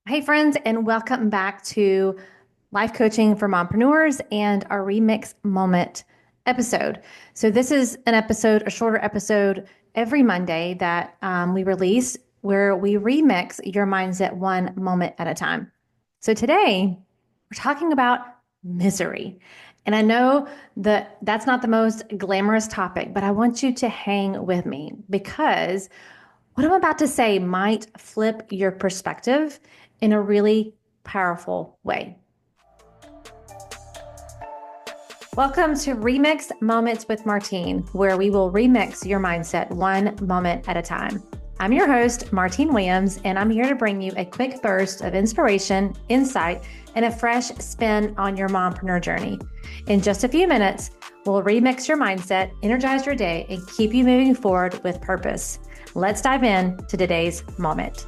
Hey, friends, and welcome back to Life Coaching for Mompreneurs and our Remix Moment episode. So, this is an episode, a shorter episode every Monday that we release where we remix your mindset one moment at a time. So, today we're talking about misery. And I know that that's not the most glamorous topic, but I want you to hang with me because what I'm about to say might flip your perspective in a really powerful way. Welcome to Remix Moments with Martine, where we will remix your mindset one moment at a time. I'm your host, Martine Williams, and I'm here to bring you a quick burst of inspiration, insight, and a fresh spin on your mompreneur journey. In just a few minutes, we'll remix your mindset, energize your day, and keep you moving forward with purpose. Let's dive in to today's moment.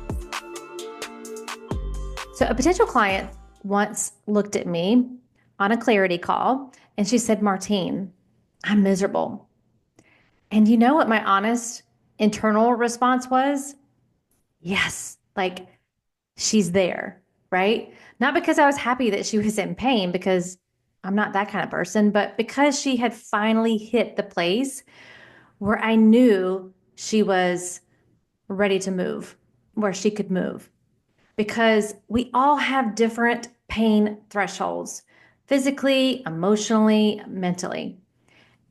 So a potential client once looked at me on a clarity call and she said, Martine, I'm miserable. And you know what my honest internal response was? Yes, like she's there, right? Not because I was happy that she was in pain, because I'm not that kind of person, but because she had finally hit the place where I knew she was ready to move, where she could move. Because we all have different pain thresholds, physically, emotionally, mentally.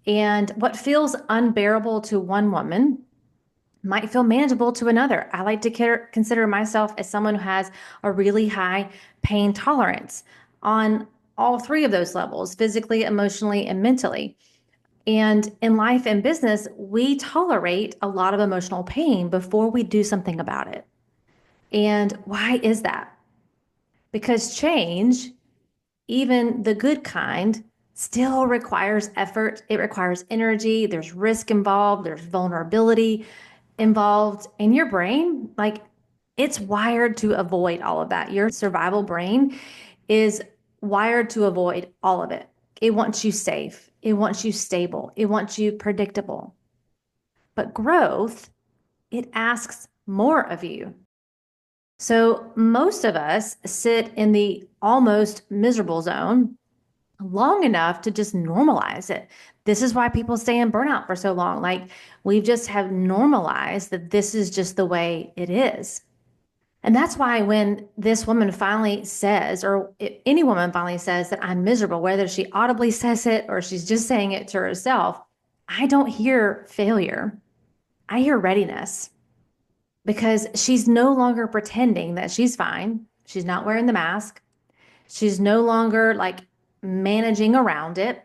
And what feels unbearable to one woman might feel manageable to another. I like to consider myself as someone who has a really high pain tolerance on all three of those levels, physically, emotionally, and mentally. And in life and business, we tolerate a lot of emotional pain before we do something about it. And why is that? Because change, even the good kind, still requires effort. It requires energy. There's risk involved. There's vulnerability involved. And your brain, like, it's wired to avoid all of that. Your survival brain is wired to avoid all of it. It wants you safe. It wants you stable. It wants you predictable. But growth, it asks more of you. So most of us sit in the almost miserable zone long enough to just normalize it. This is why people stay in burnout for so long. Like, we've just have normalized that this is just the way it is. And that's why when this woman finally says, or any woman finally says that I'm miserable, whether she audibly says it or she's just saying it to herself, I don't hear failure. I hear readiness, because she's no longer pretending that she's fine. She's not wearing the mask. She's no longer like managing around it.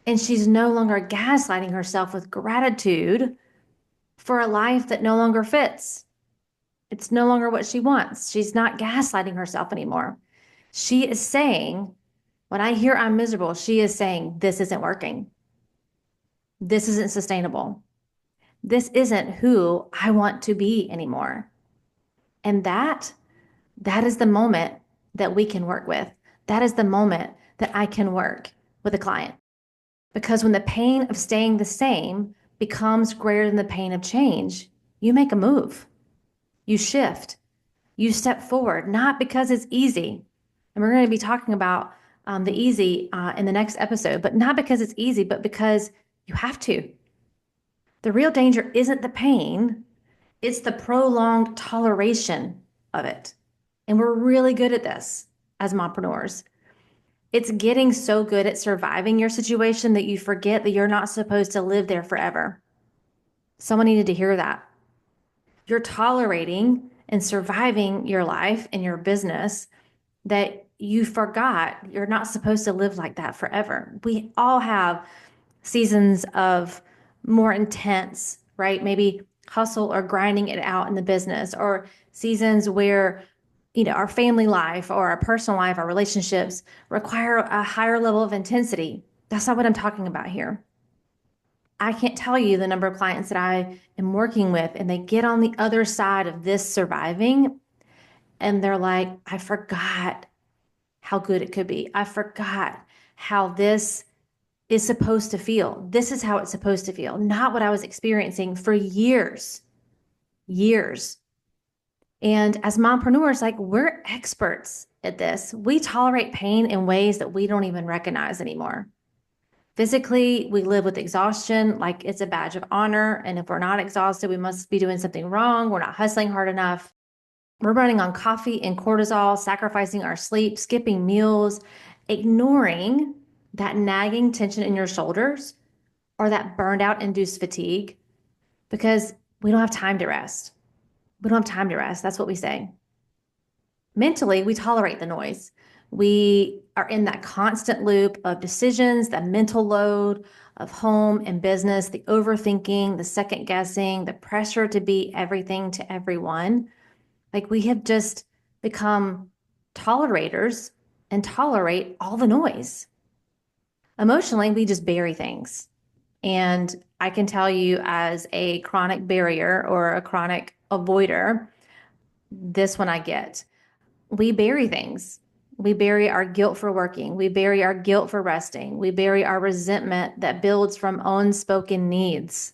And she's no longer gaslighting herself with gratitude for a life that no longer fits. It's no longer what she wants. She's not gaslighting herself anymore. She is saying, when I hear I'm miserable, she is saying, this isn't working. This isn't sustainable. This isn't who I want to be anymore. And that is the moment that we can work with. That is the moment that I can work with a client. Because when the pain of staying the same becomes greater than the pain of change, you make a move, you shift, you step forward, not because it's easy. And we're going to be talking about the easy in the next episode, but not because it's easy, but because you have to. The real danger isn't the pain, it's the prolonged toleration of it. And we're really good at this as mompreneurs. It's getting so good at surviving your situation that you forget that you're not supposed to live there forever. Someone needed to hear that. You're tolerating and surviving your life and your business that you forgot you're not supposed to live like that forever. We all have seasons of more intense, right? Maybe hustle or grinding it out in the business, or seasons where our family life or our personal life, our relationships require a higher level of intensity. That's not what I'm talking about here. I can't tell you the number of clients that I am working with, and they get on the other side of this surviving, and they're like, I forgot how good it could be. I forgot how this is supposed to feel. This is how it's supposed to feel, not what I was experiencing for years. Years. And as mompreneurs, like we're experts at this. We tolerate pain in ways that we don't even recognize anymore. Physically, we live with exhaustion like it's a badge of honor. And if we're not exhausted, we must be doing something wrong. We're not hustling hard enough. We're running on coffee and cortisol, sacrificing our sleep, skipping meals, ignoring that nagging tension in your shoulders or that burned out induced fatigue because we don't have time to rest. We don't have time to rest. That's what we say. Mentally, we tolerate the noise. We are in that constant loop of decisions, that mental load of home and business, the overthinking, the second guessing, the pressure to be everything to everyone. Like we have just become tolerators and tolerate all the noise. Emotionally, we just bury things. And I can tell you, as a chronic barrier or a chronic avoider, this one I get. We bury things. We bury our guilt for working. We bury our guilt for resting. We bury our resentment that builds from unspoken needs.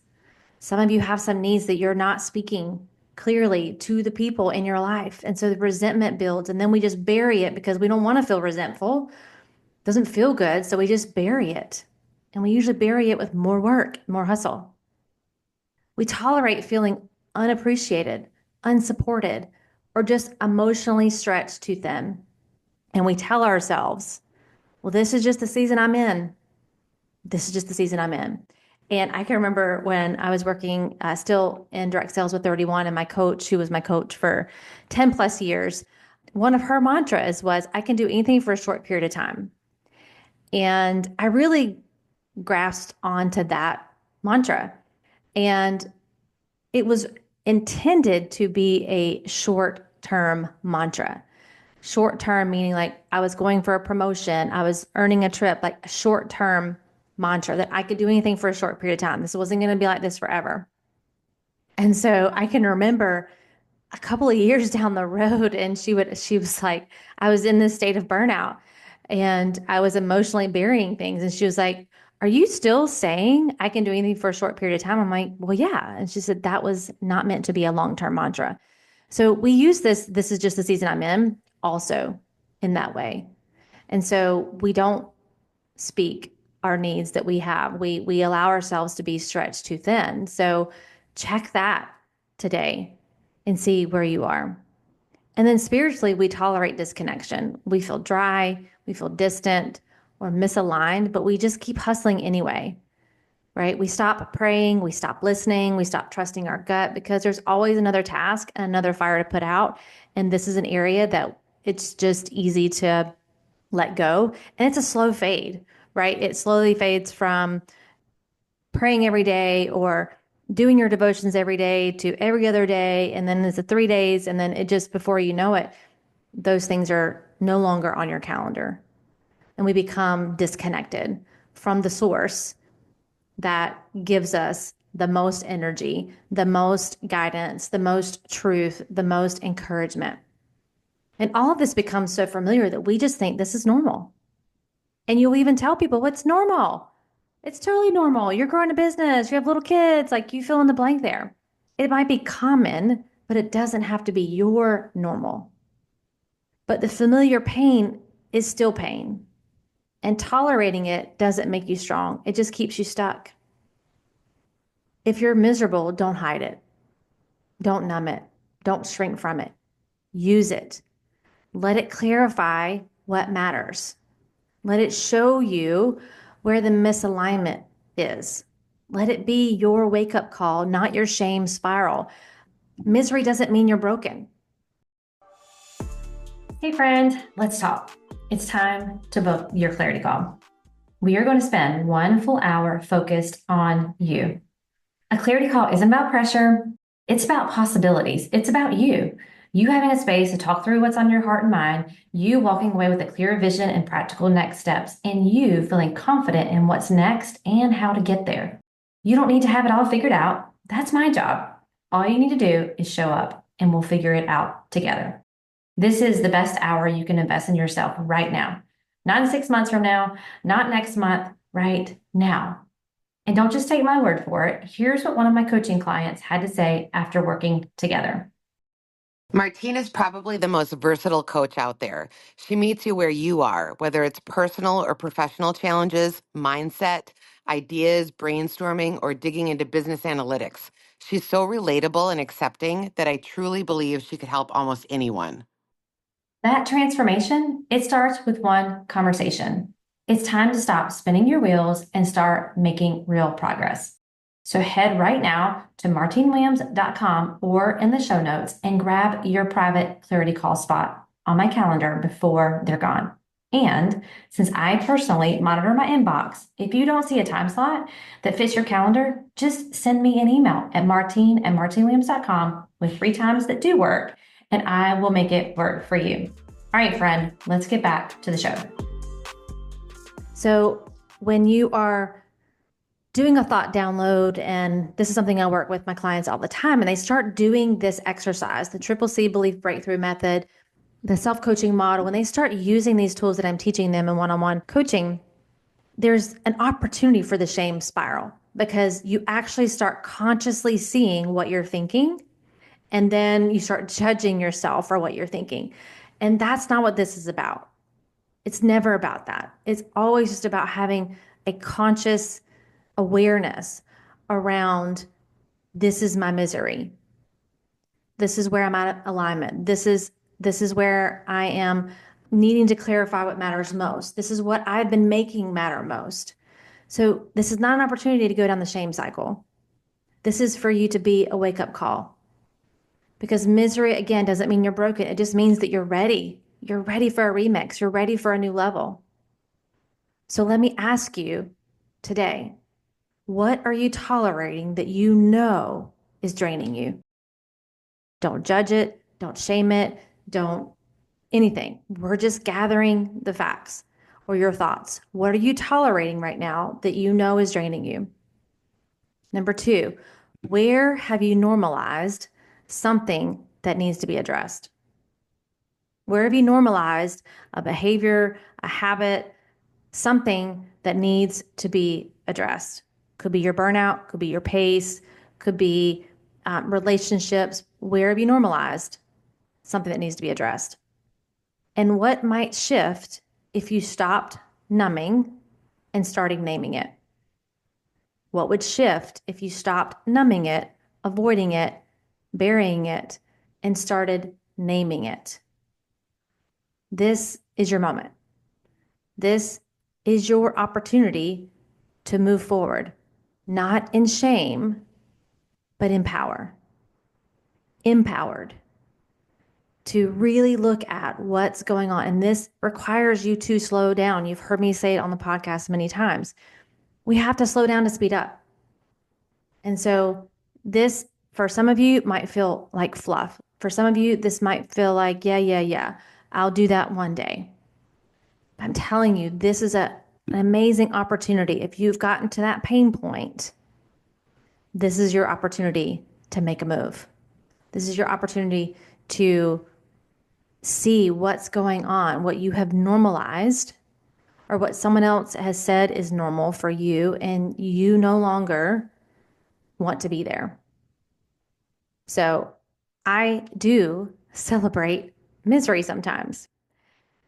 Some of you have some needs that you're not speaking clearly to the people in your life. And so the resentment builds, and then we just bury it because we don't want to feel resentful. It doesn't feel good. So we just bury it. And we usually bury it with more work, more hustle. We tolerate feeling unappreciated, unsupported, or just emotionally stretched too thin. And we tell ourselves, well, this is just the season I'm in. This is just the season I'm in. And I can remember when I was working still in direct sales with 31, and my coach, who was my coach for 10 plus years, one of her mantras was, I can do anything for a short period of time. And I really grasped onto that mantra. And it was intended to be a short-term mantra. Short-term meaning like I was going for a promotion, I was earning a trip, like a short-term mantra that I could do anything for a short period of time. This wasn't going to be like this forever. And so I can remember a couple of years down the road, and she was like, I was in this state of burnout and I was emotionally burying things. And she was like, are you still saying I can do anything for a short period of time? I'm like, well, yeah. And she said, that was not meant to be a long-term mantra. So we use this is just the season I'm in, also in that way. And so we don't speak our needs that we have. We allow ourselves to be stretched too thin. So check that today and see where you are. And then spiritually, we tolerate disconnection. We feel dry, we feel distant or misaligned, but we just keep hustling anyway, right? We stop praying, we stop listening, we stop trusting our gut because there's always another task and another fire to put out. And this is an area that it's just easy to let go. And it's a slow fade, right? It slowly fades from praying every day or doing your devotions every day to every other day. And then it's 3 days. And then it just, before you know it, those things are no longer on your calendar. And we become disconnected from the source that gives us the most energy, the most guidance, the most truth, the most encouragement. And all of this becomes so familiar that we just think this is normal. And you'll even tell people what's normal. It's totally normal. You're growing a business, you have little kids, like you fill in the blank there. It might be common, but it doesn't have to be your normal. But the familiar pain is still pain. And tolerating it doesn't make you strong. It just keeps you stuck. If you're miserable, don't hide it. Don't numb it. Don't shrink from it. Use it. Let it clarify what matters. Let it show you where the misalignment is. Let it be your wake-up call, not your shame spiral. Misery doesn't mean you're broken. Hey friend, let's talk. It's time to book your clarity call. We are going to spend 1 full hour focused on you. A clarity call isn't about pressure. It's about possibilities. It's about you. You having a space to talk through what's on your heart and mind, you walking away with a clear vision and practical next steps, and you feeling confident in what's next and how to get there. You don't need to have it all figured out. That's my job. All you need to do is show up, and we'll figure it out together. This is the best hour you can invest in yourself right now. Not in 6 months from now, not next month, right now. And don't just take my word for it. Here's what one of my coaching clients had to say after working together. Martine is probably the most versatile coach out there. She meets you where you are, whether it's personal or professional challenges, mindset, ideas, brainstorming, or digging into business analytics. She's so relatable and accepting that I truly believe she could help almost anyone. That transformation, it starts with one conversation. It's time to stop spinning your wheels and start making real progress. So head right now to martinewilliams.com or in the show notes and grab your private clarity call spot on my calendar before they're gone. And since I personally monitor my inbox, if you don't see a time slot that fits your calendar, just send me an email at martinewilliams.com with free times that do work, and I will make it work for you. All right, friend, let's get back to the show. So when you are doing a thought download, and this is something I work with my clients all the time, and they start doing this exercise, the Triple C Belief Breakthrough Method, the self-coaching model, when they start using these tools that I'm teaching them in one-on-one coaching, there's an opportunity for the shame spiral because you actually start consciously seeing what you're thinking, and then you start judging yourself for what you're thinking. And that's not what this is about. It's never about that. It's always just about having a conscious awareness around, this is my misery. This is where I'm out of alignment. This is where I am needing to clarify what matters most. This is what I've been making matter most. So this is not an opportunity to go down the shame cycle. This is for you to be a wake-up call. Because misery, again, doesn't mean you're broken. It just means that you're ready. You're ready for a remix. You're ready for a new level. So let me ask you today, what are you tolerating that you know is draining you? Don't judge it. Don't shame it. Don't anything. We're just gathering the facts or your thoughts. What are you tolerating right now that you know is draining you? Number two, where have you normalized something that needs to be addressed? Where have you normalized a behavior, a habit, something that needs to be addressed? Could be your burnout, could be your pace, could be relationships. Where have you normalized something that needs to be addressed? And what might shift if you stopped numbing and started naming it? What would shift if you stopped numbing it, avoiding it, burying it, and started naming it? This is your moment. This is your opportunity to move forward, not in shame, but in power. Empowered to really look at what's going on. And this requires you to slow down. You've heard me say it on the podcast many times. We have to slow down to speed up. And so this, for some of you, might feel like fluff. For some of you, this might feel like, yeah, I'll do that one day. I'm telling you, this is an amazing opportunity. If you've gotten to that pain point, this is your opportunity to make a move. This is your opportunity to see what's going on, what you have normalized, or what someone else has said is normal for you, and you no longer want to be there. So I do celebrate misery sometimes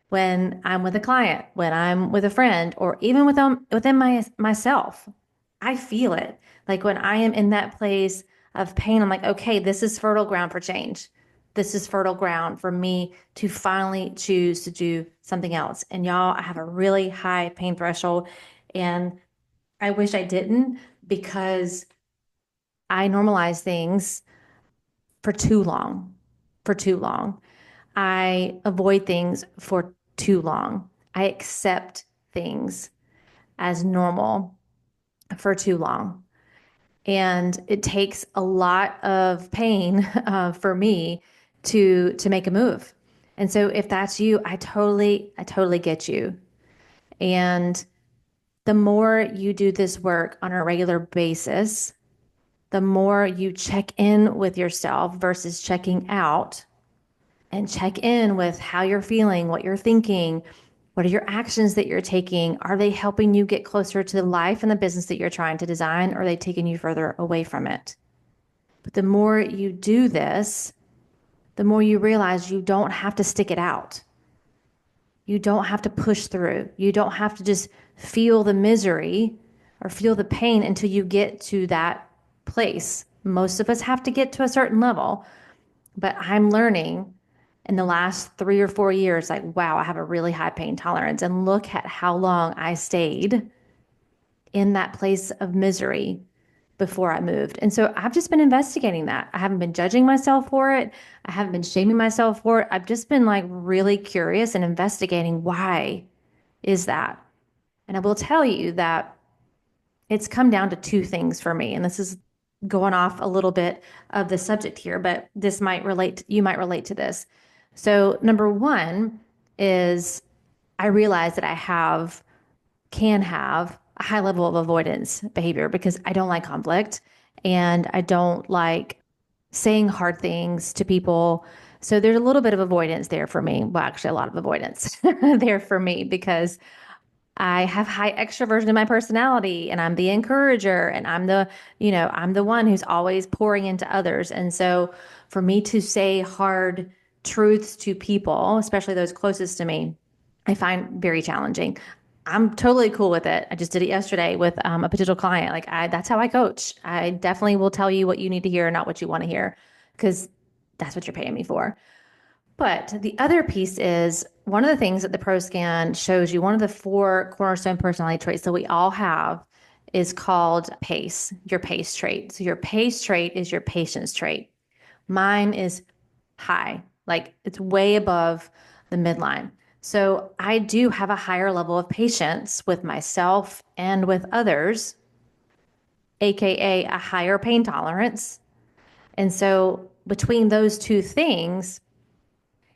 when I'm with a client, when I'm with a friend, or even within myself. I feel it. Like when I am in that place of pain, I'm like, okay, this is fertile ground for change. This is fertile ground for me to finally choose to do something else. And y'all, I have a really high pain threshold, and I wish I didn't, because I normalize things for too long. For too long. I avoid things for too long. I accept things as normal for too long. And it takes a lot of pain for me to make a move. And so if that's you, I totally get you. And the more you do this work on a regular basis, the more you check in with yourself versus checking out, and check in with how you're feeling, what you're thinking, what are your actions that you're taking? Are they helping you get closer to the life and the business that you're trying to design, or are they taking you further away from it? But the more you do this, the more you realize you don't have to stick it out. You don't have to push through. You don't have to just feel the misery or feel the pain until you get to that place. Most of us have to get to a certain level, but I'm learning in the last 3 or 4 years, like, wow, I have a really high pain tolerance. And look at how long I stayed in that place of misery before I moved. And so I've just been investigating that. I haven't been judging myself for it. I haven't been shaming myself for it. I've just been like really curious and investigating, why is that? And I will tell you that it's come down to two things for me. And this is going off a little bit of the subject here, but this might relate, you might relate to this. So number one is I realize that can have a high level of avoidance behavior because I don't like conflict and I don't like saying hard things to people. So there's a little bit of avoidance there for me. Well, actually, a lot of avoidance there for me because I have high extroversion in my personality and I'm the encourager and I'm the one who's always pouring into others. And so for me to say hard truths to people, especially those closest to me, I find very challenging. I'm totally cool with it. I just did it yesterday with a potential client. That's how I coach. I definitely will tell you what you need to hear, not what you want to hear, because that's what you're paying me for. But the other piece is one of the things that the Pro Scan shows you, one of the 4 cornerstone personality traits that we all have is called PACE, your PACE trait. So your PACE trait is your patience trait. Mine is high, like it's way above the midline. So I do have a higher level of patience with myself and with others, AKA a higher pain tolerance. And so between those two things,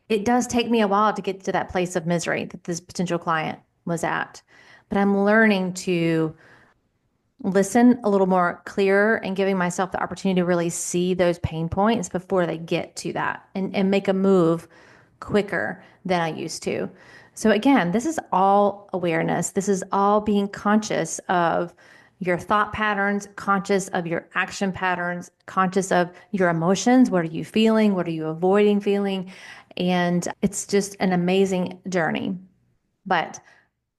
it does take me a while to get to that place of misery that this potential client was at. But I'm learning to listen a little more clear and giving myself the opportunity to really see those pain points before they get to that and make a move quicker than I used to. So again, this is all awareness. This is all being conscious of your thought patterns, conscious of your action patterns, conscious of your emotions. What are you feeling? What are you avoiding feeling? And it's just an amazing journey. But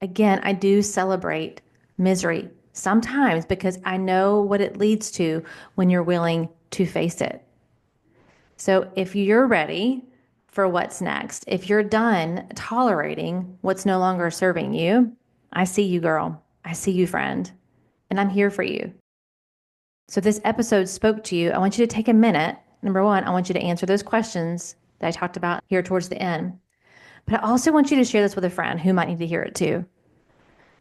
again, I do celebrate misery sometimes because I know what it leads to when you're willing to face it. So if you're ready for what's next, if you're done tolerating what's no longer serving you, I see you, girl. I see you, friend. And I'm here for you. So if this episode spoke to you, I want you to take a minute. Number one, I want you to answer those questions that I talked about here towards the end. But I also want you to share this with a friend who might need to hear it too,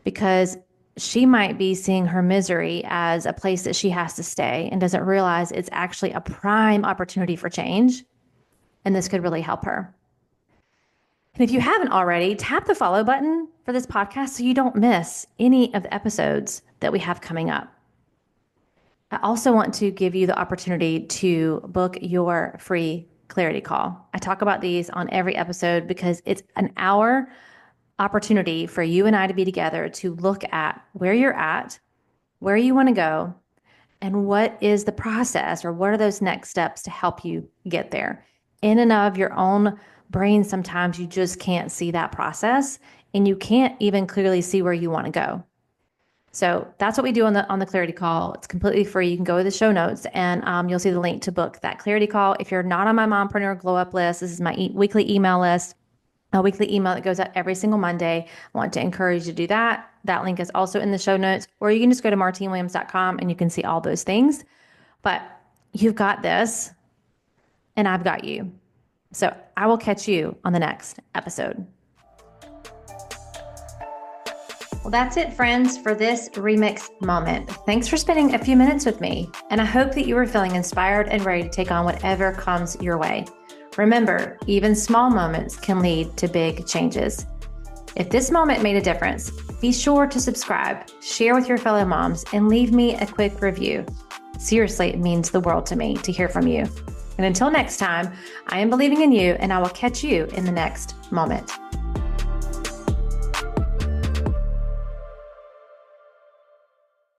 because she might be seeing her misery as a place that she has to stay and doesn't realize it's actually a prime opportunity for change. And this could really help her. And if you haven't already, tap the follow button for this podcast so you don't miss any of the episodes that we have coming up. I also want to give you the opportunity to book your free clarity call. I talk about these on every episode because it's an hour opportunity for you and I to be together to look at where you're at, where you want to go, and what is the process or what are those next steps to help you get there. In and of your own brain, sometimes you just can't see that process and you can't even clearly see where you want to go. So that's what we do on the clarity call. It's completely free. You can go to the show notes and you'll see the link to book that clarity call. If you're not on my mompreneur glow up list, this is my weekly email list, a weekly email that goes out every single Monday. I want to encourage you to do that. That link is also in the show notes, or you can just go to martinewilliams.com and you can see all those things. But you've got this and I've got you. So I will catch you on the next episode. Well, that's it, friends, for this remix moment. Thanks for spending a few minutes with me, and I hope that you are feeling inspired and ready to take on whatever comes your way. Remember, even small moments can lead to big changes. If this moment made a difference, be sure to subscribe, share with your fellow moms, and leave me a quick review. Seriously, it means the world to me to hear from you. And until next time, I am believing in you, and I will catch you in the next moment.